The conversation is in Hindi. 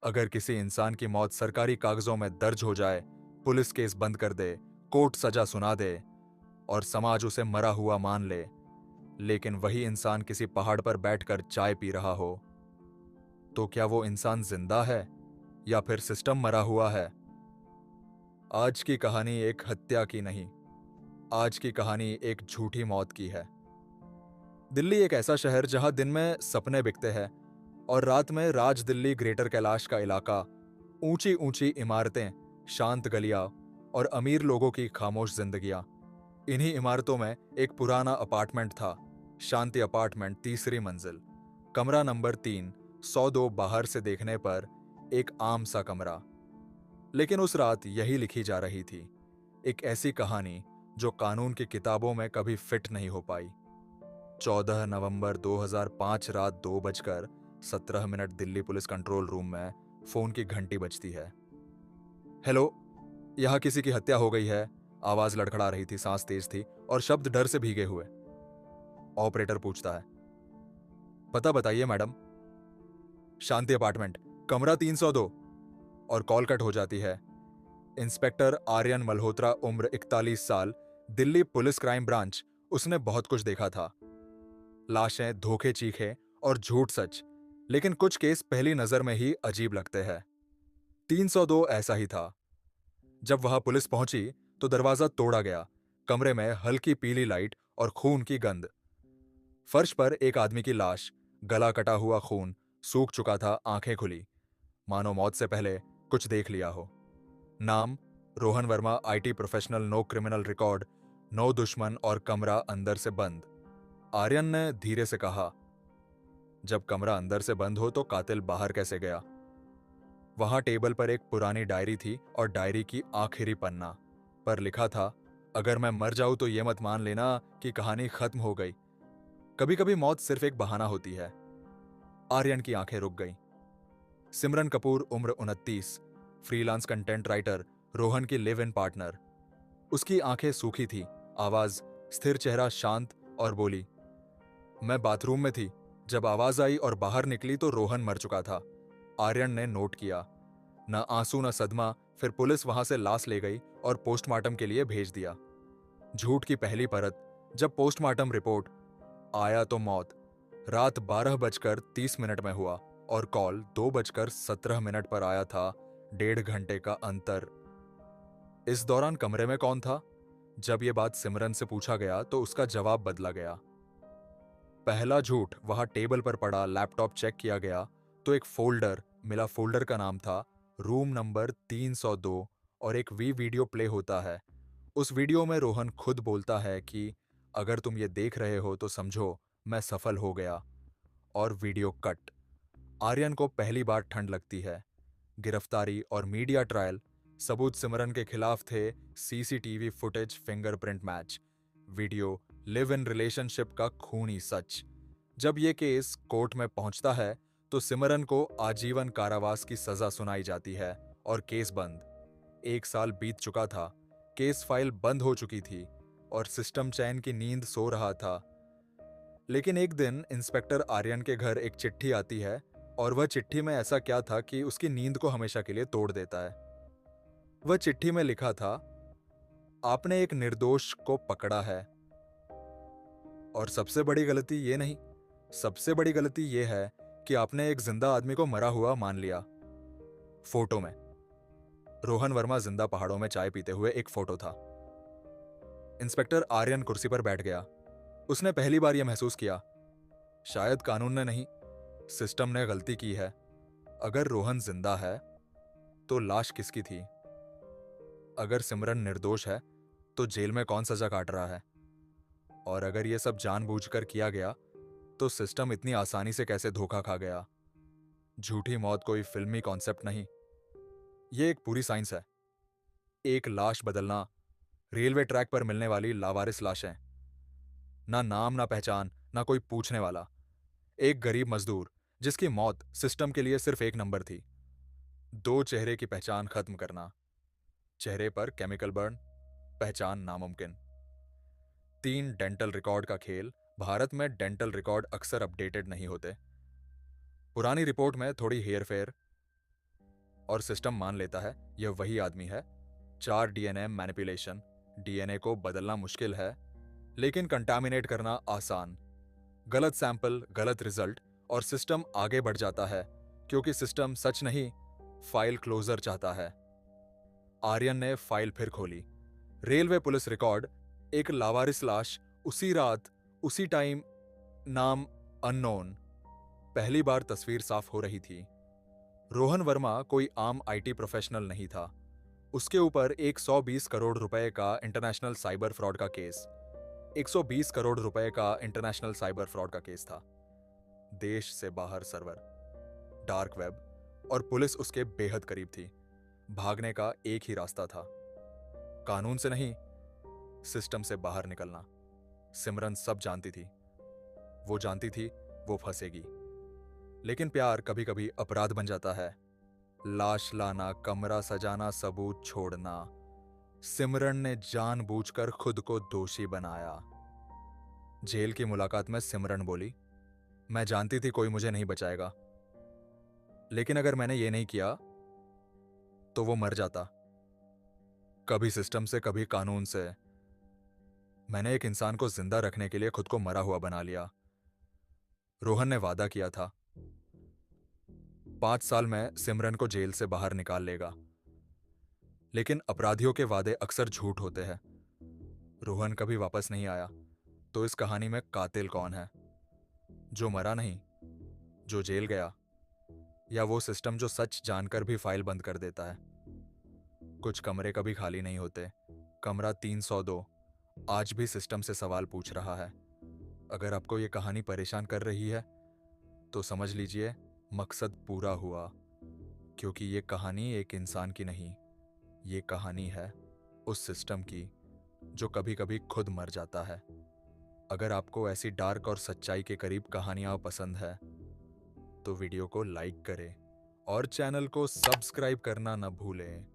अगर किसी इंसान की मौत सरकारी कागजों में दर्ज हो जाए, पुलिस केस बंद कर दे, कोर्ट सजा सुना दे और समाज उसे मरा हुआ मान ले, लेकिन वही इंसान किसी पहाड़ पर बैठकर चाय पी रहा हो, तो क्या वो इंसान जिंदा है या फिर सिस्टम मरा हुआ है? आज की कहानी एक हत्या की नहीं, आज की कहानी एक झूठी मौत की है। दिल्ली एक ऐसा शहर जहां दिन में सपने बिकते हैं और रात में राज दिल्ली ग्रेटर कैलाश का इलाका, ऊंची ऊंची इमारतें, शांत गलियां और अमीर लोगों की खामोश जिंदगियां। इन्हीं इमारतों में एक पुराना अपार्टमेंट था, शांति अपार्टमेंट, तीसरी मंजिल, कमरा नंबर 3, 102। बाहर से देखने पर एक आम सा कमरा, लेकिन उस रात यही लिखी जा रही थी, एक ऐसी कहानी जो कानून की किताबों में कभी फिट नहीं हो पाई। 14 नवंबर 2005 रात 2:17 दिल्ली पुलिस कंट्रोल रूम में फोन की घंटी बजती है। हेलो, यहां किसी की हत्या हो गई है। आवाज लड़खड़ा रही थी, सांस तेज थी और शब्द डर से भीगे हुए। ऑपरेटर पूछता है, पता बताइए मैडम। शांति अपार्टमेंट, कमरा 302। और कॉल कट हो जाती है। इंस्पेक्टर आर्यन मल्होत्रा, उम्र 41 साल, दिल्ली पुलिस क्राइम ब्रांच। उसने बहुत कुछ देखा था, लाशें, धोखे चीखे और झूठ सच, लेकिन कुछ केस पहली नजर में ही अजीब लगते हैं। 302 ऐसा ही था। जब वहां पुलिस पहुंची तो दरवाजा तोड़ा गया, कमरे में हल्की पीली लाइट और खून की गंध। फर्श पर एक आदमी की लाश, गला कटा हुआ, खून सूख चुका था, आंखें खुली, मानो मौत से पहले कुछ देख लिया हो। नाम Rohan Verma, IT professional, no criminal record, no दुश्मन और कमरा अंदर से बंद। आर्यन ने धीरे से कहा, जब कमरा अंदर से बंद हो तो कातिल बाहर कैसे गया? वहां टेबल पर एक पुरानी डायरी थी और डायरी की आखिरी पन्ना पर लिखा था, अगर मैं मर जाऊं तो ये मत मान लेना कि कहानी खत्म हो गई। कभी कभी मौत सिर्फ एक बहाना होती है। आर्यन की आंखें रुक गईं। सिमरन कपूर, उम्र 29, फ्रीलांस कंटेंट राइटर, रोहन की लिव इन पार्टनर। उसकी आंखें सूखी थी, आवाज स्थिर, चेहरा शांत, और बोली, मैं बाथरूम में थी, जब आवाज आई और बाहर निकली तो रोहन मर चुका था। आर्यन ने नोट किया, न आंसू न सदमा। फिर पुलिस वहां से लाश ले गई और पोस्टमार्टम के लिए भेज दिया। झूठ की पहली परत, जब पोस्टमार्टम रिपोर्ट आया तो मौत रात 12:30 में हुआ और कॉल 2:17 पर आया था, 1.5 घंटे का अंतर। इस दौरान कमरे में कौन था? जब यह बात सिमरन से पूछा गया तो उसका जवाब बदला गया। पहला झूठ, वहां टेबल पर पड़ा लैपटॉप चेक किया गया तो एक फोल्डर मिला, फोल्डर का नाम था रूम नंबर 302 और एक वीडियो प्ले होता है। उस वीडियो में रोहन खुद बोलता है कि अगर तुम ये देख रहे हो तो समझो मैं सफल हो गया। और वीडियो कट। आर्यन को पहली बार ठंड लगती है। गिरफ्तारी और मीडिया ट्रायल, सबूत सिमरन के खिलाफ थे, CCTV footage, fingerprint match, video, live in relationship का खूनी सच। जब यह केस कोर्ट में पहुंचता है तो सिमरन को आजीवन कारावास की सजा सुनाई जाती है और केस बंद। 1 साल बीत चुका था, केस फाइल बंद हो चुकी थी और सिस्टम चैन की नींद सो रहा था। लेकिन एक दिन इंस्पेक्टर आर्यन के घर एक चिट्ठी आती है और वह चिट्ठी में ऐसा क्या था कि उसकी नींद को हमेशा के लिए तोड़ देता है। वह चिट्ठी में लिखा था, आपने एक निर्दोष को पकड़ा है। और सबसे बड़ी गलती ये नहीं, सबसे बड़ी गलती ये है कि आपने एक जिंदा आदमी को मरा हुआ मान लिया। फोटो में रोहन वर्मा जिंदा पहाड़ों में चाय पीते हुए एक फोटो था। इंस्पेक्टर आर्यन कुर्सी पर बैठ गया। उसने पहली बार यह महसूस किया, शायद कानून ने नहीं, सिस्टम ने गलती की है। अगर रोहन जिंदा है तो लाश किसकी थी? अगर सिमरन निर्दोष है तो जेल में कौन सजा काट रहा है? और अगर यह सब जानबूझकर किया गया तो सिस्टम इतनी आसानी से कैसे धोखा खा गया? झूठी मौत कोई फिल्मी कॉन्सेप्ट नहीं, यह एक पूरी साइंस है। एक लाश बदलना, रेलवे ट्रैक पर मिलने वाली लावारिस लाशें, ना नाम ना पहचान, ना कोई पूछने वाला। एक गरीब मजदूर जिसकी मौत सिस्टम के लिए सिर्फ एक नंबर थी। 2 चेहरे की पहचान खत्म करना, चेहरे पर केमिकल बर्न, पहचान नामुमकिन। 3 डेंटल रिकॉर्ड का खेल, भारत में डेंटल रिकॉर्ड अक्सर अपडेटेड नहीं होते। पुरानी रिपोर्ट में थोड़ी हेर फेर, और सिस्टम मान लेता है यह वही आदमी है। 4 डीएनए मैनिपुलेशन, डीएनए को बदलना मुश्किल है लेकिन कंटामिनेट करना आसान। गलत सैंपल, गलत रिजल्ट और सिस्टम आगे बढ़ जाता है क्योंकि सिस्टम सच नहीं, फाइल क्लोजर चाहता है। आर्यन ने फाइल फिर खोली। रेलवे पुलिस रिकॉर्ड, एक लावारिस लाश, उसी रात, उसी टाइम, नाम अननोन। पहली बार तस्वीर साफ हो रही थी। रोहन वर्मा कोई आम आईटी प्रोफेशनल नहीं था। उसके ऊपर एक 120 करोड़ रुपए का इंटरनेशनल साइबर फ्रॉड का केस 120 करोड़ रुपए का इंटरनेशनल साइबर फ्रॉड का केस था। देश से बाहर सर्वर, डार्क वेब, और पुलिस उसके बेहद करीब थी। भागने का एक ही रास्ता था, कानून से नहीं, सिस्टम से बाहर निकलना। सिमरन सब जानती थी। वो जानती थी वो फंसेगी, लेकिन प्यार कभी कभी अपराध बन जाता है। लाश लाना, कमरा सजाना, सबूत छोड़ना। सिमरन ने जानबूझकर खुद को दोषी बनाया। जेल की मुलाकात में सिमरन बोली, मैं जानती थी कोई मुझे नहीं बचाएगा, लेकिन अगर मैंने ये नहीं किया तो वो मर जाता, कभी सिस्टम से, कभी कानून से। मैंने एक इंसान को जिंदा रखने के लिए खुद को मरा हुआ बना लिया। रोहन ने वादा किया था 5 साल में सिमरन को जेल से बाहर निकाल लेगा, लेकिन अपराधियों के वादे अक्सर झूठ होते हैं। रोहन कभी वापस नहीं आया, तो इस कहानी में कातिल कौन है? जो मरा नहीं, जो जेल गया, या वो सिस्टम जो सच जानकर भी फाइल बंद कर देता है? कुछ कमरे कभी खाली नहीं होते। कमरा 302 आज भी सिस्टम से सवाल पूछ रहा है। अगर आपको ये कहानी परेशान कर रही है तो समझ लीजिए मकसद पूरा हुआ, क्योंकि ये कहानी एक इंसान की नहीं, ये कहानी है उस सिस्टम की जो कभी कभी खुद मर जाता है। अगर आपको ऐसी डार्क और सच्चाई के करीब कहानियां पसंद है तो वीडियो को लाइक करें और चैनल को सब्सक्राइब करना न भूलें।